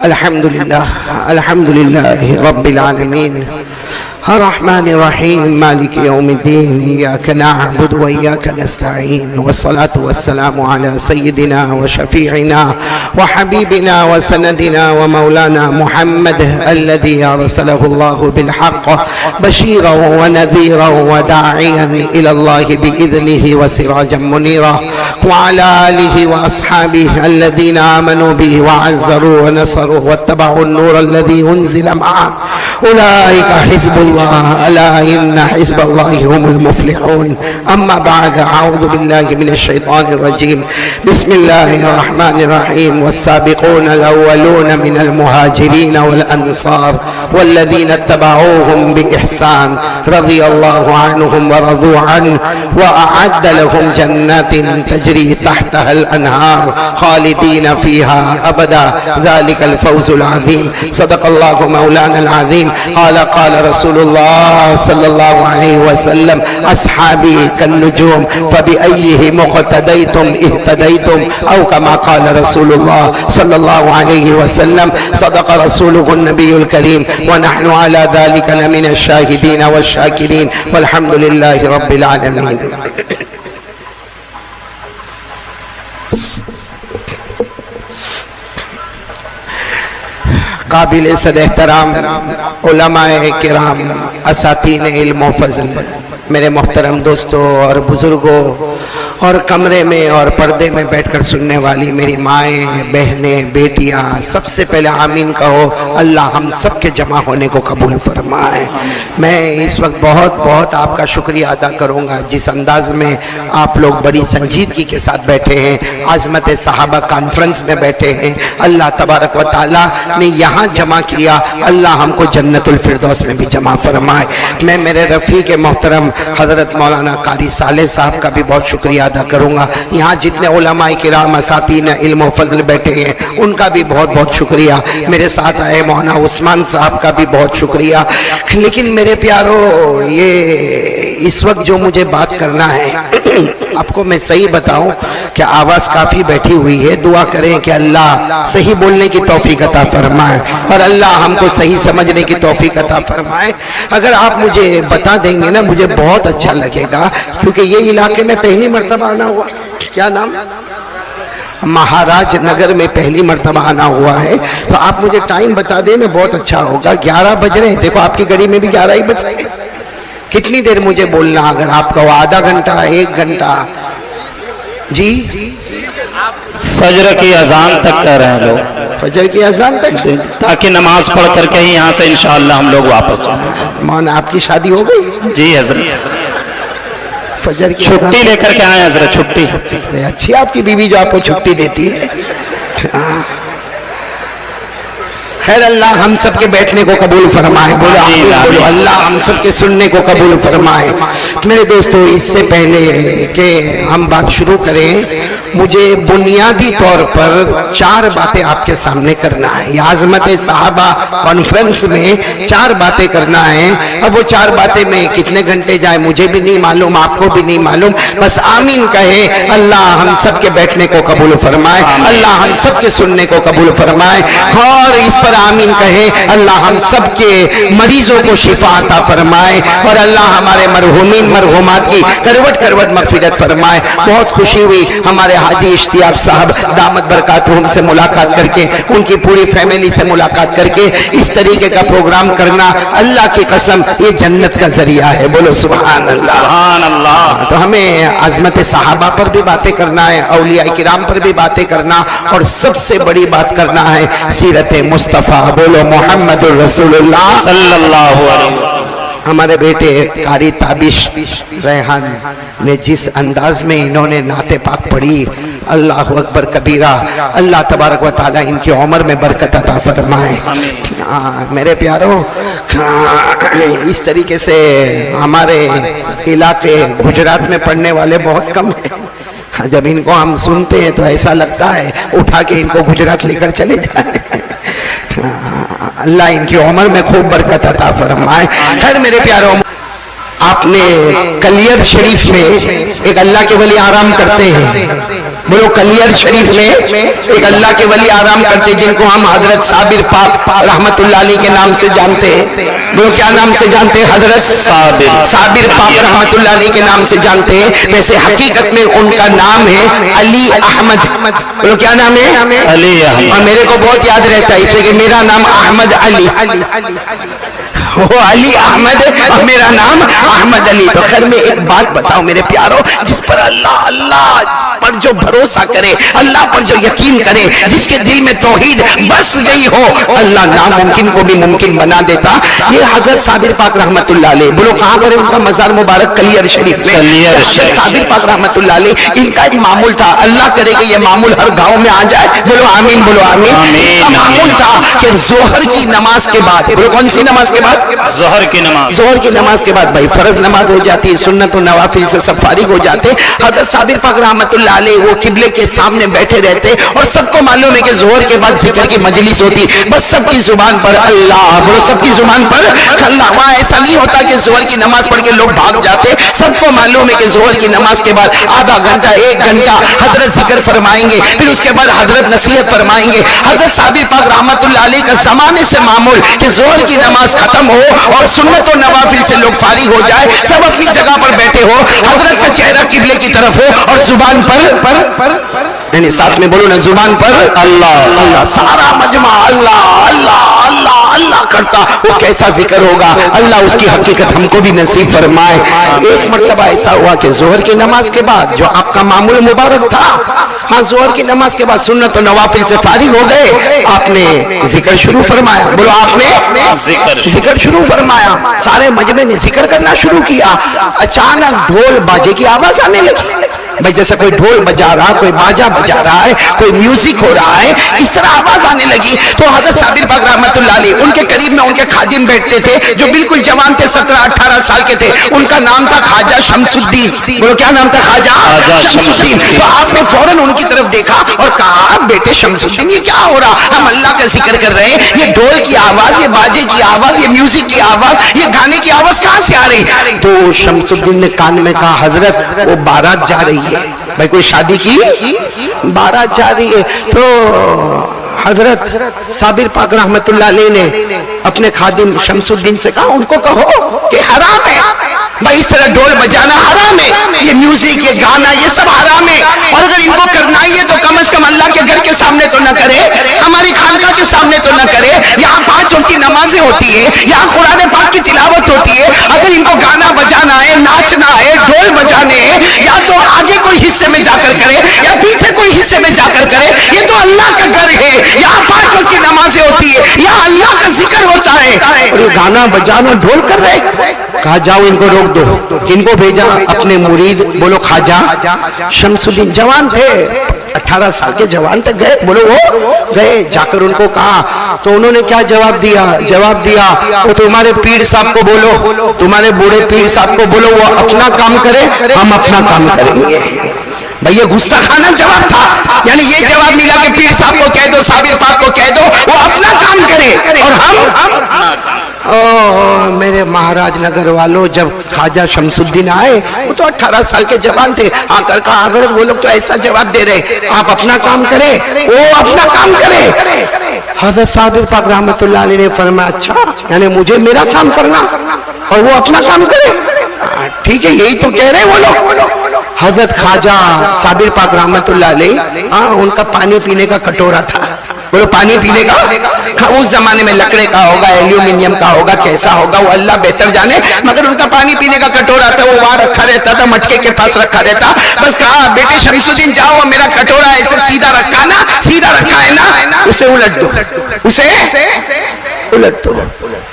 الحمد لله رب العالمين الرحمن الرحيم مالك يوم الدين إياك نعبد وإياك نستعين والصلاة والسلام على سيدنا وشفيعنا وحبيبنا وسندنا ومولانا محمد الذي أرسله الله بالحق بشيرا ونذيرا وداعيا إلى الله بإذنه وسراجا منيرا وعلى آله وأصحابه الذين آمنوا به وعزروا ونصروا واتبعوا النور الذي أنزل معه أولئك حزب الله ألا إن حزب الله هم المفلحون أما بعد أعوذ بالله من الشيطان الرجيم بسم الله الرحمن الرحيم والسابقون الأولون من المهاجرين والأنصار والذين اتبعوهم بإحسان رضي الله عنهم ورضوا عنه وأعد لهم جنات تجري تحتها الأنهار خالدين فيها أبدا ذلك الفوز العظيم صدق الله مولانا العظيم قال رسول الله صلى الله عليه وسلم أصحابي كالنجوم فبأيهم اقتديتم اهتديتم أو كما قال رسول الله صلى الله عليه وسلم صدق رسوله النبي الكريم ونحن على ذلك لمن الشاهدين والشاكرين والحمد لله رب العالمين. قابل صد احترام علماء کرام اساتین علم و فضل میرے محترم دوستوں اور بزرگوں اور کمرے میں اور پردے میں بیٹھ کر سننے والی میری مائیں بہنیں بیٹیاں سب سے پہلے آمین کہو. اللہ ہم سب کے جمع ہونے کو قبول فرمائے. میں اس وقت بہت آپ کا شکریہ ادا کروں گا جس انداز میں آپ لوگ بڑی سنجیدگی کے ساتھ بیٹھے ہیں, عظمت صحابہ کانفرنس میں بیٹھے ہیں. اللہ تبارک و تعالیٰ نے یہاں جمع کیا, اللہ ہم کو جنت الفردوس میں بھی جمع فرمائے. میں میرے رفیق محترم حضرت مولانا قاری صالح صاحب کا بھی بہت شکریہ ادا کروں گا. یہاں جتنے علماء کرام اساتین علم و فضل بیٹھے ہیں ان کا بھی بہت شکریہ. میرے ساتھ آئے مولانا عثمان صاحب کا بھی بہت شکریہ. لیکن میرے پیارو, یہ اس وقت جو مجھے بات کرنا ہے آپ کو میں صحیح بتاؤں کہ آواز کافی بیٹھی ہوئی ہے. دعا کریں کہ اللہ صحیح بولنے کی توفیق عطا فرمائے اور اللہ ہم کو صحیح سمجھنے کی توفیق عطا فرمائے. اگر آپ مجھے بتا دیں گے نا مجھے بہت اچھا لگے گا, کیونکہ یہ علاقے میں پہلی مرتبہ آنا ہوا. کیا نام؟ مہاراج نگر میں پہلی مرتبہ آنا ہوا ہے. تو آپ مجھے ٹائم بتا دیں نا بہت اچھا ہوگا. 11 بج رہے ہیں, دیکھو آپ کی گھڑی میں بھی 11 ہی بج رہے ہیں. کتنی دیر مجھے بولنا اگر آپ کا آدھا گھنٹہ 1 گھنٹہ؟ جی فجر کی اذان تک کہہ رہے ہیں لوگ, فجر کی اذان تک, تاکہ نماز پڑھ کر کے یہاں سے انشاءاللہ ہم لوگ واپس آئیں. مولانا آپ کی شادی ہو گئی؟ جی حضرت, فجر کی چھٹی لے کر کے آئے حضرت. چھٹی اچھی آپ کی بیوی جو آپ کو چھٹی دیتی ہے. خیر اللہ ہم سب کے بیٹھنے کو قبول فرمائے. بولو آمین. اللہ ہم سب کے سننے کو قبول فرمائے. میرے دوستو, اس سے پہلے کہ ہم بات شروع کریں مجھے بنیادی طور پر 4 باتیں آپ کے سامنے کرنا ہے. یہ عظمت صحابہ کانفرنس میں 4 باتیں کرنا ہے. اب وہ 4 باتیں میں کتنے گھنٹے جائیں مجھے بھی نہیں معلوم, آپ کو بھی نہیں معلوم. بس آمین کہیں. اللہ ہم سب کے بیٹھنے کو قبول فرمائے, اللہ ہم سب کے سننے کو قبول فرمائے. اور اس پر آمین کہیں. اللہ ہم سب کے مریضوں کو شفا عطا فرمائے اور اللہ ہمارے مرحومین مرحومات کی کروٹ مغفرت فرمائے. بہت خوشی ہوئی ہمارے حاجی اشتیاق صاحب دامت برکاتہم سے ملاقات کر کے, ان کی پوری فیملی سے ملاقات کر کے اس طریقے کا پروگرام کرنا اللہ کی قسم یہ جنت کا ذریعہ ہے. بولو سبحان اللہ, سبحان اللہ. تو ہمیں عظمت صحابہ پر بھی باتیں کرنا ہے, اولیاء کرام پر بھی باتیں کرنا, اور سب سے بڑی بات کرنا ہے سیرت مصطفیٰ. بولو محمد الرسول اللہ صلی اللہ علیہ وسلم. ہمارے بیٹے قاری تابش ریحان نے جس انداز میں انہوں نے نعت پاک پڑھی, اللہ اکبر کبیرہ. اللہ تبارک و تعالیٰ ان کی عمر میں برکت عطا فرمائے. میرے پیاروں, اس طریقے سے ہمارے علاقے گجرات میں پڑھنے والے بہت کم ہیں. جب ان کو ہم سنتے ہیں تو ایسا لگتا ہے اٹھا کے ان کو گجرات لے کر چلے جائیں. اللہ ان کی عمر میں خوب برکت عطا فرمائے. خیر میرے پیاروں, آپ نے کلیئر شریف میں ایک اللہ کے ولی آرام کرتے ہیں, بولو کلیئر شریف میں ایک اللہ کے ولی آرام کرتے جن کو ہم حضرت صابر پاک رحمت اللہ علیہ کے نام سے جانتے ہیں. بولو کیا نام سے جانتے ہیں؟ حضرت صابر پاک رحمت اللہ علیہ کے نام سے جانتے ہیں. ویسے حقیقت میں ان کا نام ہے علی احمد. بولو کیا نام ہے؟ علی احمد. اور میرے کو بہت یاد رہتا ہے اس لیے کہ میرا نام احمد علی، وہ علی احمد اور میرا نام احمد علی. تو خیر میں ایک بات بتاؤں میرے پیاروں، جس پر اللہ پر جو بھروسہ کرے، اللہ پر جو یقین کرے، جس کے دل میں توحید بس یہی ہو، اللہ ناممکن کو بھی ممکن بنا دیتا. یہ حضرت صابر پاک رحمت اللہ علیہ، بولو کہاں پر ہے ان کا مزار مبارک؟ کلیئر شریف میں. حضرت صابر پاک رحمت اللہ علیہ ان کا ایک معمول تھا، اللہ کرے کہ یہ معمول ہر گاؤں میں آ جائے. بولو آمین، بولو آمین. ان کا معمول تھا کہ ظہر کی نماز کے بعد، بولو کون سی نماز کے بعد؟ ظہر کی نماز. ظہر کی نماز کے بعد بھائی فرض نماز ہو جاتی ہے، سنت و نوافل سے سب فارغ ہو جاتے. حضرت صابر پاک رحمت اللہ علیہ وہ قبلے کے سامنے بیٹھے رہتے اور سب کو معلوم ہے کہ ظہر کے بعد ذکر کی مجلس ہوتی، بس سب کی زبان پر اللہ، بولو سب کی زبان پر اللہ. وہاں ایسا نہیں ہوتا کہ ظہر کی نماز پڑھ کے لوگ بھاگ جاتے. سب کو معلوم ہے کہ ظہر کی نماز کے بعد آدھا گھنٹہ ایک گھنٹہ حضرت ذکر فرمائیں گے، پھر اس کے بعد حضرت نصیحت فرمائیں گے. حضرت صابر پاک رحمت اللہ علیہ کا زمانے سے معمول کہ ظہر کی نماز ختم ہو اور سنت و نوافل سے لوگ فارغ ہو جائے، سب اپنی جگہ پر بیٹھے ہو، حضرت کا چہرہ قبلے کی طرف ہو اور زبان پر نہیں ساتھ میں بولو نا، زبان پر اللہ اللہ، سارا مجمع اللہ اللہ اللہ اللہ کرتا. وہ کیسا ذکر ہوگا؟ اللہ اس کی حقیقت ہم کو بھی نصیب فرمائے. ایک مرتبہ ایسا ہوا کہ ظہر کی نماز کے بعد جو آپ کا معمول مبارک تھا، ہاں ظہر کی نماز کے بعد سنت و نوافل سے فارغ ہو گئے، آپ نے ذکر شروع فرمایا. بولو آپ نے ذکر شروع فرمایا، سارے مجمع نے ذکر کرنا شروع کیا. اچانک ڈھول باجے کی آواز آنے لگی. بھائی جیسے کوئی ڈھول بجا رہا، کوئی باجا بجا رہا ہے، کوئی میوزک ہو رہا ہے، اس طرح آواز آنے لگی. تو حضرت صابر پاک رحمت اللہ علیہ ان کے قریب میں ان کے خادم بیٹھتے تھے جو بالکل جوان تھے، 17-18 سال کے تھے. ان کا نام تھا خواجہ شمس الدین. بولو کیا نام تھا؟ خواجہ شمس الدین. تو آپ نے فوراً ان کی طرف دیکھا اور کہا بیٹے شمس الدین یہ کیا ہو رہا؟ ہم اللہ کا ذکر کر رہے ہیں، یہ ڈھول کی آواز، یہ باجے کی آواز، یہ میوزک کی آواز، یہ گانے کی آواز کہاں سے آ رہی؟ تو شمس الدین نے کان میں کہا حضرت وہ بارات جا رہی ہے. بھائی کوئی شادی کی بارات جا رہی ہے. تو حضرت صابر پاک رحمت اللہ علیہ نے اپنے خادم شمس الدین سے کہا ان کو کہو کہ حرام ہے بھائی، اس طرح ڈھول بجانا حرام ہے، یہ میوزک، یہ گانا، یہ سب حرام ہے. اور اگر ان کو کرنا ہی ہے تو کم از کم اللہ کے گھر کے سامنے تو نہ کرے، ہماری خانقاہ کے سامنے تو نہ کرے. یہاں 5 وقت کی نمازیں ہوتی ہے، یہاں قرآن پاک کی تلاوت ہوتی ہے. اگر ان کو گانا بجانا ہے، ناچنا ہے، ڈھول بجانے ہیں، یا تو آگے کوئی حصے میں جا کر کرے یا پیچھے کوئی حصے میں جا کر کرے. یہ تو اللہ کا گھر ہے، یہاں 5 وقت کی نمازیں ہوتی ہے، یہاں اللہ کا ذکر ہوتا ہے، اور یہ گانا بجانا ڈھول کر رہے. کہا جاؤ ان کو روک دو. کن کو بھیجا؟ اپنے مرید، بولو خواجہ شمس الدین. جوان تھے، 18 سال کے جوان تک گئے. بولو وہ گئے، جا کر ان کو کہا. تو انہوں نے کیا جواب دیا وہ تمہارے پیر صاحب کو بولو، تمہارے بوڑھے پیر صاحب کو بولو وہ اپنا کام کرے، ہم اپنا کام کریں گے. بھئی یہ گستاخانہ جواب تھا، یعنی یہ جواب ملا کہ پیر صاحب کو کہہ دو، صابر پاک کو کہہ دو وہ اپنا کام کرے اور ہم میرے مہاراج نگر والوں. جب خواجہ شمس الدین آئے وہ تو 18 سال کے جوان تھے، آ کر کہا حضرت وہ لوگ تو ایسا جواب دے رہے، آپ اپنا کام کرے وہ اپنا کام کرے. حضرت صابر پاک رحمت اللہ علیہ نے فرمایا اچھا یعنی مجھے میرا کام کرنا اور وہ اپنا کام کرے؟ ٹھیک ہے یہی تو کہہ رہے وہ لوگ. حضرت خواجہ صابر پاک رحمت اللہ علیہ ان کا پانی پینے کا کٹورا تھا. بولو پانی پینے کا، اس زمانے میں لکڑے کا ہوگا، ایلومینیم کا ہوگا، کیسا ہوگا وہ اللہ بہتر جانے، مگر ان کا پانی پینے کا کٹورا تھا، وہ وہاں رکھا رہتا تھا، مٹکے کے پاس رکھا رہتا. بس کہا بیٹے شمس الدین جاؤ میرا کٹورا ایسے سیدھا رکھا نا، سیدھا رکھا ہے نا، اسے الٹ دو، اسے الٹ دو.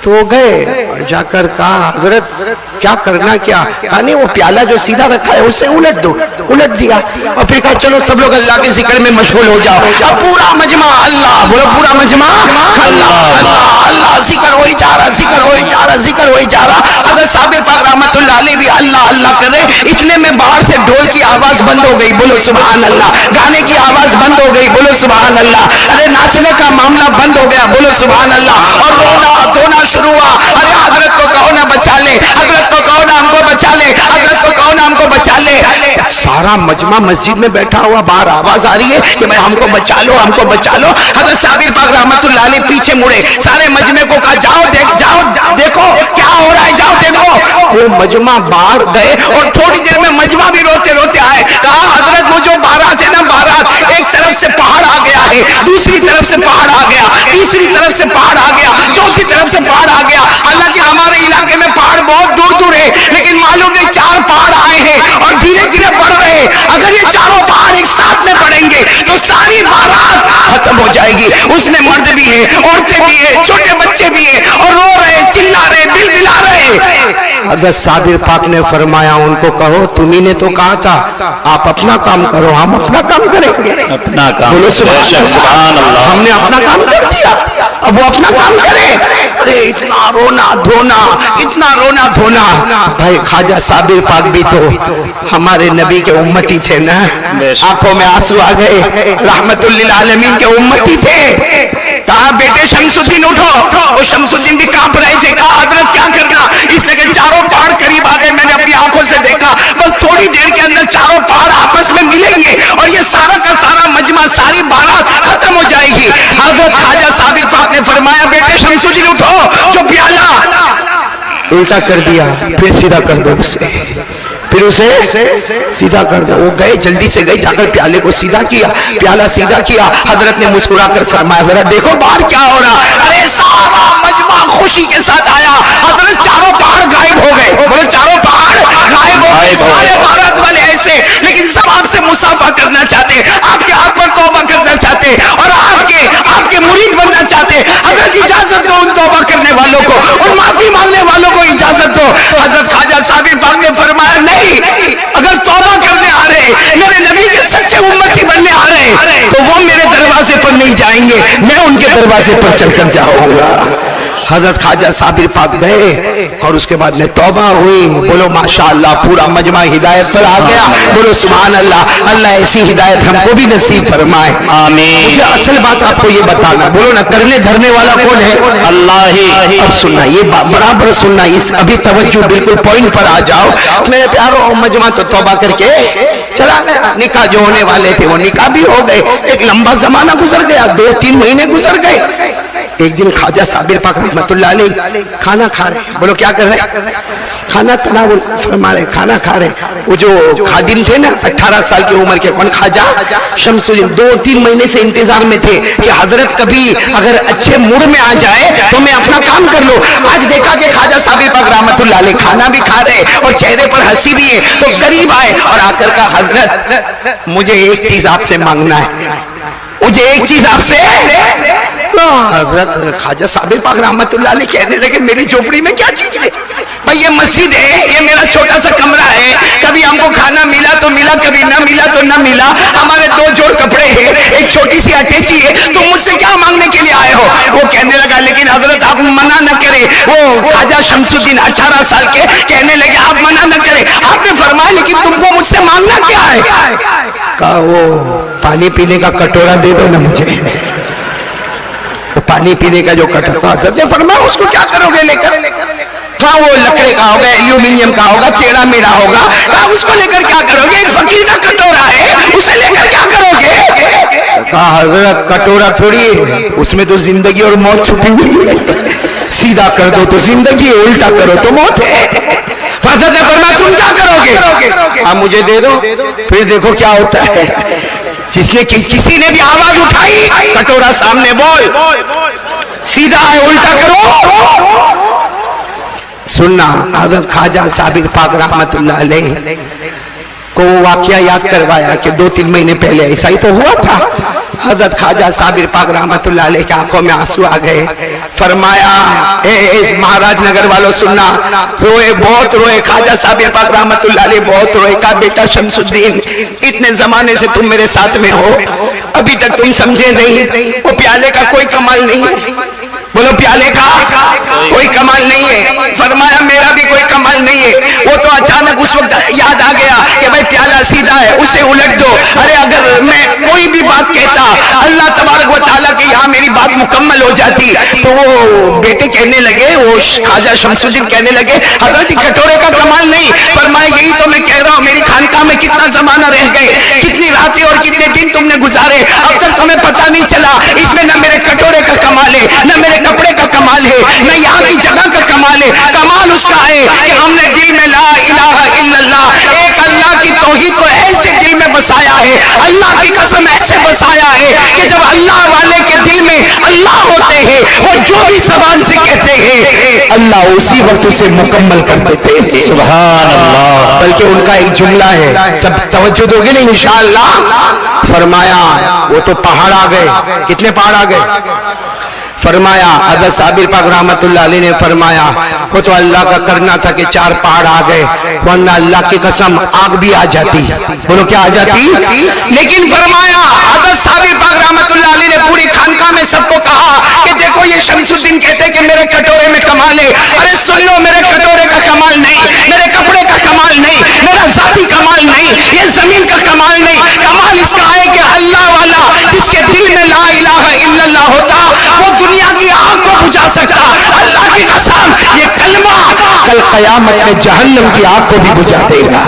تو گئے اور جا کر کہا حضرت کیا کرنا کیا؟ نہیں وہ پیالہ جو سیدھا رکھا ہے اسے الٹ دو. الٹ دیا اور پھر کہا چلو سب لوگ اللہ کے ذکر میں مشغول ہو جاؤ. اب پورا مجمع اللہ، بولو پورا مجمع اللہ اللہ اللہ، ذکر ہوئی جا رہا، ذکر ہوئی جا رہا، ذکر ہوئی جا رہا. حضرت صابر پاک رحمت اللہ علیہ بھی اللہ اللہ کر رہے. اتنے میں باہر سے ڈھول کی آواز بند ہو گئی، بولو سبحان اللہ. گانے کی آواز بند ہو گئی، بولو سبحان اللہ. ارے ناچنے کا معاملہ بند ہو گیا، بولو سبحان اللہ. اور رونا دھونا شروع ہوا. ارے حضرت کو کہو نا بچا لے، حضرت کو کہو نا ہم کو بچا لے، حضرت کو کہو نا ہم کو بچا لے. سارا مجمع مسجد میں بیٹھا ہوا، باہر آواز آ رہی ہے کہ بھائی ہم کو بچا لو، ہم کو بچا لو۔ حضرت صابر پاک رحمت اللہ علیہ پیچھے مڑے، سارے مجمع کو کہا جاؤ دیکھو کیا ہو رہا ہے، جاؤ دیکھو۔ وہ مجمع باہر گئے اور تھوڑی دیر میں مجمع بھی روتے روتے آئے، کہا حضرت وہ جو بارات ہے نا، بارات ایک طرف سے پہاڑ آ گیا ہے، دوسری طرف سے پہاڑ آ گیا، تیسری طرف سے پہاڑ آ گیا، چوتھی طرف سے پہاڑ آ گیا۔ حالانکہ ہمارے علاقے میں پہاڑ بہت دور دور ہے، لیکن معلوم نہیں 4 پہاڑ آئے ہیں اور دھیرے دھیرے بڑھ رہے ہیں۔ اگر یہ چاروں پہاڑ ایک ساتھ میں پڑیں گے تو ساری بارات ختم ہو جائے گی۔ اس میں مرد بھی ہیں، عورتیں بھی ہیں، چھوٹے بچے بھی ہیں، اور رو رہے، چلا رہے، بل بلا رہے۔ حضرت صابر پاک نے فرمایا ان کو کہو تمہیں نے تو کہا تھا آپ اپنا کام کرو، ہم اپنا کام کریں گے۔ اپنا کام، بولو سبحان اللہ۔ ہم نے اپنا کام کر دیا، اب وہ اپنا کام کرے۔ ارے اتنا رونا دھونا، اتنا رونا دھونا۔ بھائی خواجہ صابر پاک بھی تو ہمارے نبی کے امتی تھے نا، آنکھوں میں آنسو آ گئے، رحمت للعالمین کے امتی تھے۔ کہا بیٹے شمس الدین اٹھو، وہ شمس الدین بھی کانپ رہے تھے۔ کہا حضرت کیا کرنا؟ اس لیے کہ چاروں پہاڑ قریب آ گئے، میں نے اپنی آنکھوں سے دیکھا، بس تھوڑی دیر کے اندر چاروں پہاڑ آپس میں ملیں گے اور یہ سارا کا سارا مجمع، ساری بارات ختم ہو جائے گی۔ حضرت خواجہ صابر پاک نے فرمایا بیٹے شمس الدین اٹھو، جو پیالہ الٹا کر دیا پھر سیدھا کر دو اسے، پھر اسے سیدھا کر دو۔ وہ گئے، جلدی سے گئے، جا کر پیالے کو سیدھا کیا، پیالہ سیدھا کیا۔ حضرت نے مسکرا کر فرمایا ذرا دیکھو باہر کیا ہو رہا۔ ارے سارا مجمع خوشی کے ساتھ آیا، حضرت چاروں پہاڑ غائب ہو گئے۔ بولو چاروں پہاڑ غائب ہو گئے، سارے بارات والے ایسے، لیکن سب آپ سے مصافحہ کرنا چاہتے، آپ کے ہاتھ پر توبہ کرنا چاہتے اور آپ کے مرید بننا چاہتے۔ حضرت اجازت دو ان توبہ کرنے والوں کو، ان معافی مانگنے والوں کو اجازت دو۔ حضرت خواجہ صابر پاک نے فرمایا نہیں، اگر توبہ کرنے آ رہے، میرے نبی کے سچے امتی بننے آ رہے تو وہ میرے دروازے پر نہیں جائیں گے، میں ان کے دروازے پر چل کر جاؤں گا۔ حضرت خواجہ صابر پاک گئے اور اس کے بعد میں توبہ ہوئی۔ بولو ماشاءاللہ، پورا مجمع ہدایت پر آ گیا۔ بولو سبحان اللہ۔ اللہ ایسی ہدایت ہم کو بھی نصیب فرمائے، آمین۔ مجھے اصل بات آپ کو یہ بتانا، بولو نا کرنے دھرنے والا کون ہے؟ اللہ ہی۔ اب سننا، یہ برابر سننا، اس ابھی توجہ بالکل پوائنٹ پر آ جاؤ میرے پیارو۔ مجمع تو توبہ کر کے چلا گیا، نکاح جو ہونے والے تھے وہ نکاح بھی ہو گئے، ایک لمبا زمانہ گزر گیا، 2-3 مہینے گزر گئے۔ ایک دن خواجہ صابر پاک رحمت اللہ علیہ کھانا کھا رہے، بولو کیا کر رہے؟ کھانا تناول فرما رہے، کھانا کھا رہے۔ وہ جو خادم تھے نا 18 سال کی عمر کے، کون؟ خواجہ شمس الدین، 2-3 مہینے سے انتظار میں تھے کہ حضرت کبھی اگر اچھے موڈ میں آ جائے تو میں اپنا کام کر لوں۔ آج دیکھا کہ خواجہ صابر پاک رحمت اللہ علیہ کھانا بھی کھا رہے اور چہرے پر ہنسی بھی ہے، تو قریب آئے اور آ کر کہا حضرت مجھے ایک چیز آپ سے مانگنا ہے، مجھے ایک چیز آپ سے۔ حضرت خواجہ صابر پاک رحمت اللہ علیہ کہنے لگے میری جھوپڑی میں کیا چیز ہے؟ بھائی یہ مسجد ہے، یہ میرا چھوٹا سا کمرہ ہے، کبھی ہم کو کھانا ملا تو ملا، کبھی نہ ملا تو نہ ملا، ہمارے 2 جوڑ کپڑے ہیں، ایک چھوٹی سی اٹیچی ہے، تو مجھ سے کیا مانگنے کے لیے آئے ہو؟ وہ کہنے لگا لیکن حضرت آپ منع نہ کریں۔ وہ خواجہ شمس الدین 18 سال کے کہنے لگے آپ منع نہ کریں، آپ نے فرمایا لیکن تم کو مجھ سے مانگنا کیا ہے؟ کہا وہ پانی پینے کا کٹورا دے دو نا مجھے، پانی پینے کا جو کٹورا۔ حضرت نے فرمایا اس کو کیا کرو گے لے کر؟ کہا وہ لکڑے کا ہوگا، ایلومینیم کا ہوگا، ٹیڑھا میڑھا ہوگا، کہا اس کو لے کر کیا کرو گے؟ ایک فقیر کا کٹورا ہے، اسے لے کر کیا کرو گے؟ کہا حضرت کٹورا تھوڑی ہے، اس میں تو زندگی اور موت چھپی ہوئی ہے، سیدھا کر دو تو زندگی ہے، الٹا کرو تو موت ہے۔ حضرت نے فرمایا تم کیا کرو گے؟ آپ مجھے دے دو، پھر دیکھو کیا ہوتا ہے۔ جس نے کسی نے بھی آواز اٹھائی، کٹورا سامنے، بول سیدھا ہے الٹا کرو۔ سننا، حضرت خواجہ صابر پاک رحمت اللہ علیہ کو وہ واقعہ یاد کروایا کہ 2-3 مہینے پہلے ایسا ہی تو ہوا تھا۔ حضرت خواجہ صابر پاک رحمت اللہ علیہ کی آنکھوں میں آنسو آ گئے۔ فرمایا اے مہاراج نگر والوں سننا، روئے، بہت روئے، خواجہ صابر پاک رحمت اللہ علیہ بہت روئے۔ کہا بیٹا شمس الدین اتنے زمانے سے تم میرے ساتھ میں ہو، ابھی تک تم سمجھے نہیں، وہ پیالے کا کوئی کمال نہیں ہے، بولو پیالے کا کوئی کمال نہیں ہے۔ فرمایا میرا بھی کوئی کمال نہیں ہے، وہ تو اچانک اس وقت یاد آ گیا کہ بھائی پیالہ سیدھا ہے، اسے الٹ دو۔ ارے اگر میں کوئی بھی بات کہتا اللہ تبارک و تعالیٰ کے یہاں میری بات مکمل ہو جاتی، تو وہ بیٹے کہنے لگے, وہ خواجہ شمس الدین کہنے لگے حضرت کٹورے کا کمال نہیں. فرمایا یہی تو میں کہہ رہا ہوں, میری خانقاہ میں کتنا زمانہ رہ گئے, کتنی راتیں اور کتنے دن تم نے گزارے, اب تک تمہیں پتہ نہیں چلا. اس میں نہ میرے کٹورے کا کمال ہے, نہ میرے کپڑے کا کمال ہے, نہ یہاں کی جگہ کا کمال ہے. کمال اس کا ہے کہ ہم نے دل میں لا الہ الا اللہ, ایک اللہ کی توحید کو ایسے دل میں بسایا ہے, اللہ کی قسم ایسے بسایا ہے کہ جب اللہ والے کے دل میں اللہ ہوتے ہیں, وہ جو بھی زبان سے کہتے ہیں اللہ اسی وقت اسے مکمل کر دیتے ہیں. سبحان اللہ. بلکہ ان کا ایک جملہ ہے, سب توجہ دو گے نا انشاءاللہ. فرمایا وہ تو پہاڑ آ گئے. کتنے پہاڑ آ گئے؟ فرمایا حضرت صابر پاک رحمت اللہ علیہ نے فرمایا وہ تو اللہ کا کرنا تھا کہ 4 پہاڑ آ گئے, ورنہ اللہ کی قسم آگ بھی آ جاتی. بولو کیا آ جاتی؟ لیکن فرمایا حضرت صابر پاک رحمت اللہ علیہ نے پوری خانقاہ میں سب کو کہا کہ دیکھو یہ شمس الدین کہتے کہ میرے کٹورے میں کمال ہے. ارے سن لو, میرے کٹورے کا کمال نہیں, میرے کپڑے کا کمال نہیں, میرا ذاتی کمال نہیں, یہ زمین کا کمال نہیں. کمال اس کا ہے کہ اللہ والا جس کے دل میں لا الہ الا اللہ ہوتا وہ دنیا کی آگ کو بجھا سکتا. اللہ کی قسم یہ کلمہ کل قیامت میں جہنم کی آگ کو بھی بجھا دے گا.